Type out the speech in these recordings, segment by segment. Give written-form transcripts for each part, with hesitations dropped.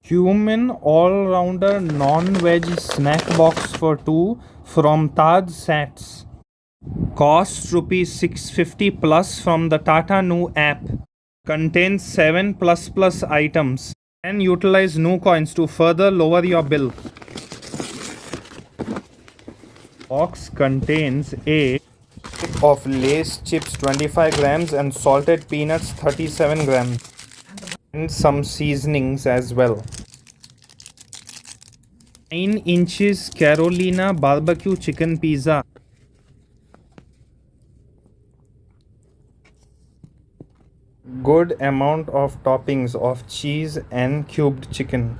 Qmin all-rounder non-veg snack box for 2 from Taj SATS. Costs rupees 650 plus from the Tata Nu app. Contains 7 plus items. And utilize Nu coins to further lower your bill. Box contains a of Lay's chips 25 grams and salted peanuts 37 grams. And some seasonings as well. 9 inches Carolina barbecue chicken pizza. Good amount of toppings of cheese and cubed chicken.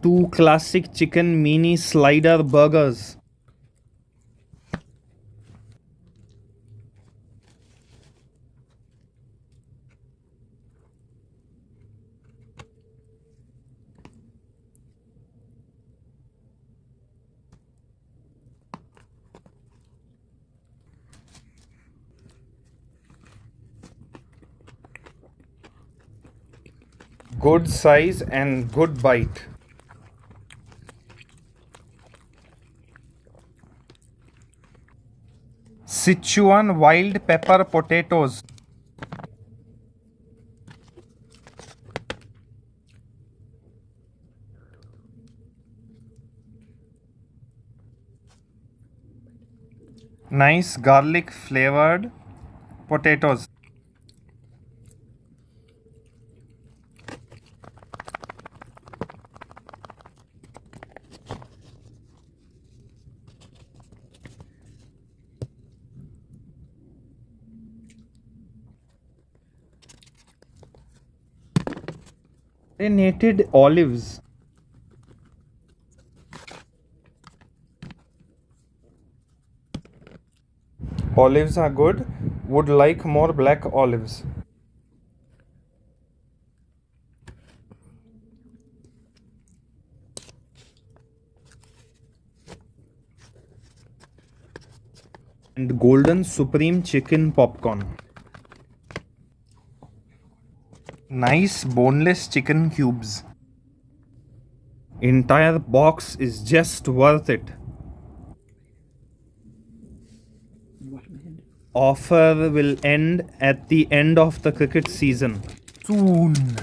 Two classic chicken mini slider burgers. Good size and good bite. Sichuan wild pepper potatoes. Nice garlic flavored potatoes. Marinated olives. Olives are good. Would like more black olives. And golden supreme chicken popcorn. Nice boneless chicken cubes. Entire box is just worth it. Offer will end at the end of the cricket season. Soon.